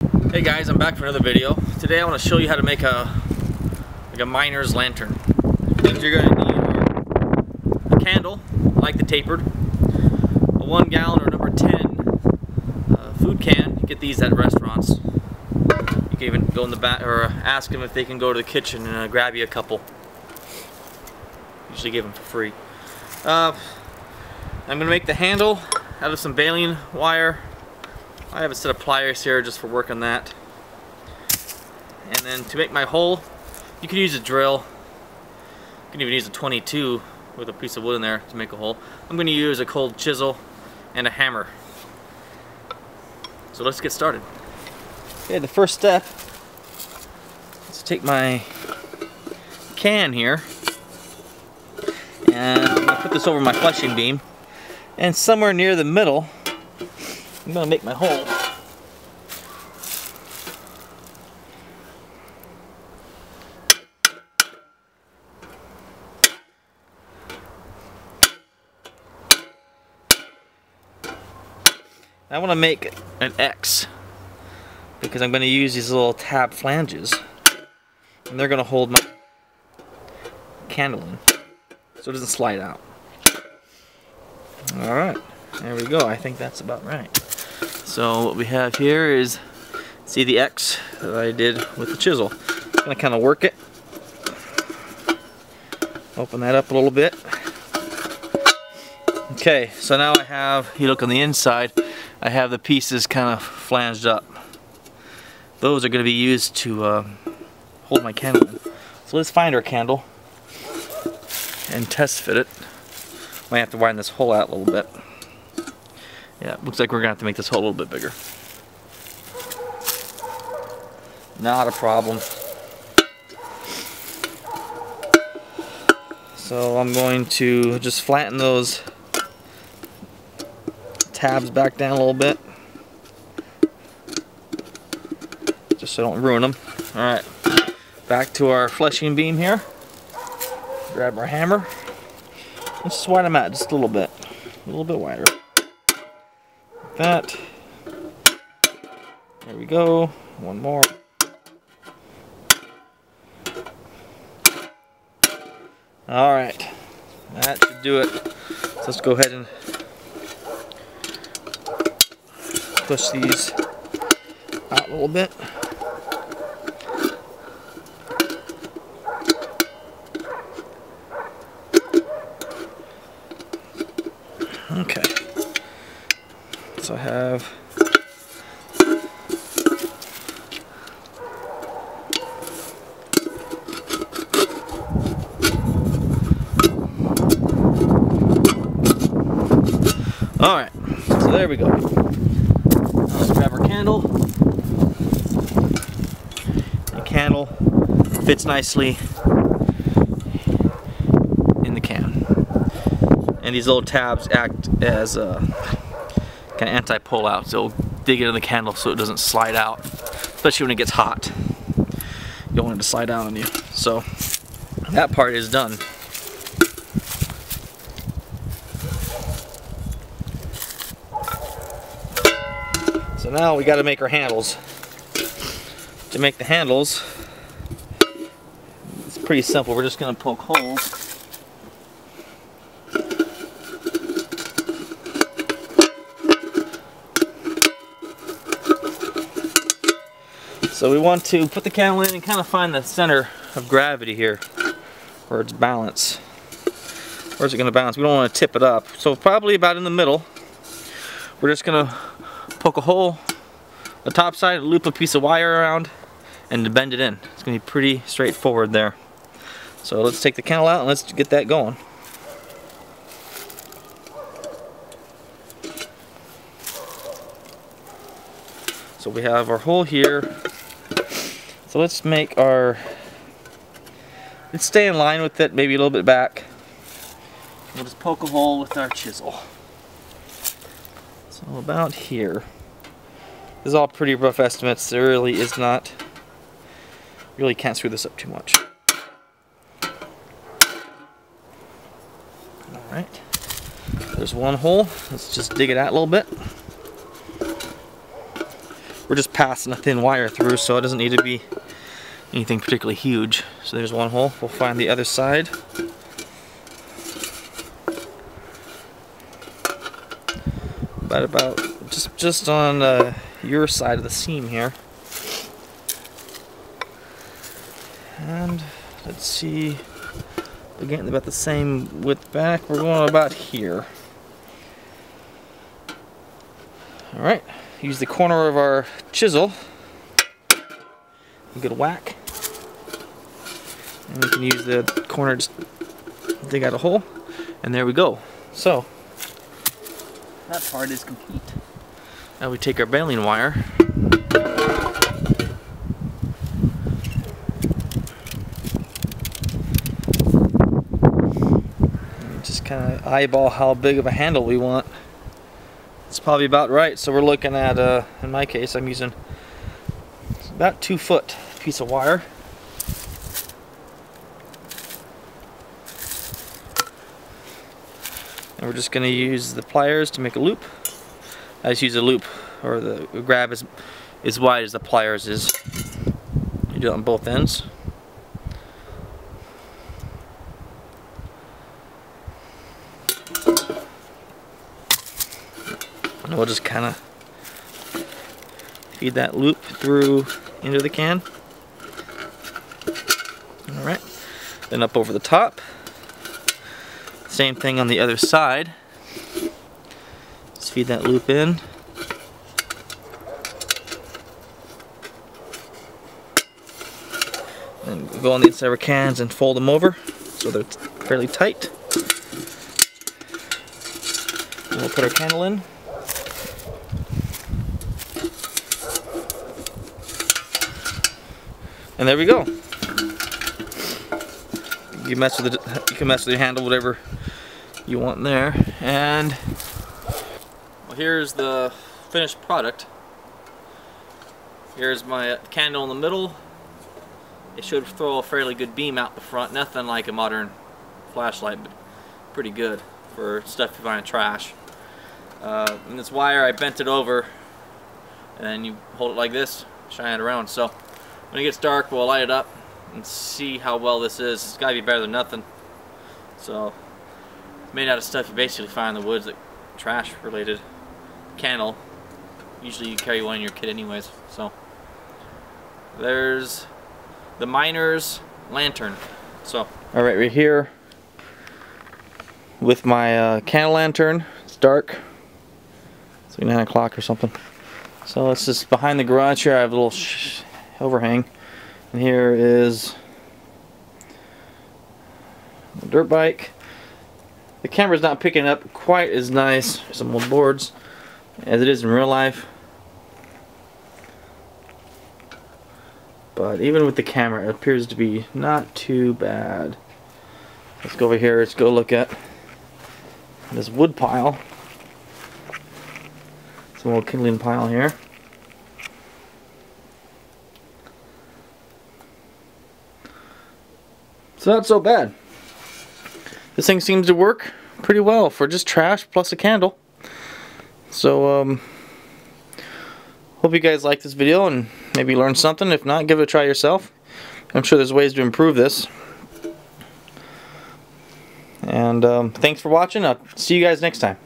Hey guys, I'm back for another video. Today I want to show you how to make a miner's lantern. Things you're going to need are a candle, like the tapered, a 1 gallon or number 10 food can. You get these at restaurants. You can even go in the back or ask them if they can go to the kitchen and grab you a couple. Usually give them for free. I'm going to make the handle out of some baling wire. I have a set of pliers here just for work on that. And then to make my hole, you can use a drill. You can even use a 22 with a piece of wood in there to make a hole. I'm going to use a cold chisel and a hammer. So let's get started. Okay, the first step is to take my can here, and I'm going to put this over my flushing beam, and somewhere near the middle I'm going to make my hole. I want to make an X because I'm going to use these little tab flanges, and they're going to hold my candle in so it doesn't slide out. Alright, there we go. I think that's about right. So what we have here is, see the X that I did with the chisel. I'm going to kind of work it. Open that up a little bit. Okay, so now I have, you look on the inside, I have the pieces kind of flanged up. Those are going to be used to hold my candle in. So let's find our candle and test fit it. Might have to widen this hole out a little bit. Yeah, it looks like we're going to have to make this hole a little bit bigger. Not a problem. So I'm going to just flatten those tabs back down a little bit, just so I don't ruin them. Alright, back to our flushing beam here. Grab our hammer. Let's just widen them out just a little bit wider. Like that. There we go. One more. Alright, that should do it. So let's go ahead and push these out a little bit. Okay, so I have alright, so there we go. Let's grab our candle. The candle fits nicely in the can. And these little tabs act as kind of anti-pull out, so it'll dig into the candle so it doesn't slide out, especially when it gets hot. You don't want it to slide out on you. So that part is done. So now we got to make our handles. To make the handles, it's pretty simple. We're just going to poke holes. So we want to put the candle in and kind of find the center of gravity here, where it's balance. Where's it going to balance? We don't want to tip it up. So probably about in the middle. We're just going to poke a hole, the top side, loop a piece of wire around, and bend it in. It's going to be pretty straightforward there. So let's take the candle out and let's get that going. So we have our hole here. So let's make let's stay in line with it, maybe a little bit back. We'll just poke a hole with our chisel. So about here. This is all pretty rough estimates. There really is not, really can't screw this up too much. Alright. There's one hole. Let's just dig it out a little bit. we're just passing a thin wire through, so it doesn't need to be anything particularly huge. So there's one hole. We'll find the other side. About just on your side of the seam here. And let's see, we're getting about the same width back. We're going about here. Alright, use the corner of our chisel. A good whack. And we can use the corner to dig out a hole. And there we go. So, that part is complete. Now we take our baling wire. And just kind of eyeball how big of a handle we want. It's probably about right. So we're looking at, in my case, I'm using about 2 foot piece of wire. And we're just going to use the pliers to make a loop. I just use a loop, or the grab as wide as the pliers is. You do it on both ends. And we'll just kind of feed that loop through into the can. Alright, then up over the top. Same thing on the other side. Just feed that loop in. And go on the inside of our cans and fold them over so they're fairly tight. And we'll put our candle in. And there we go. You can mess with your handle, whatever you want in there. And well, here's the finished product. Here's my candle in the middle. It should throw a fairly good beam out the front. Nothing like a modern flashlight, but pretty good for stuff you find in trash. And this wire, I bent it over, and then you hold it like this, shine it around. So when it gets dark, we'll light it up and see how well this is. It's got to be better than nothing. So, made out of stuff you basically find in the woods, like trash related. Candle. Usually you carry one in your kit anyways. So, there's the miner's lantern. So, alright, we're here with my candle lantern. It's dark. It's like 9 o'clock or something. So, it's just behind the garage here. I have a little overhang. And here is the dirt bike. The camera's not picking up quite as nice, some old boards, as it is in real life. But even with the camera, it appears to be not too bad. Let's go over here, let's go look at this wood pile. Some old kindling pile here. So not so bad. This thing seems to work pretty well for just trash plus a candle. So hope you guys like this video and maybe learn something. If not, give it a try yourself. I'm sure there's ways to improve this. And thanks for watching. I'll see you guys next time.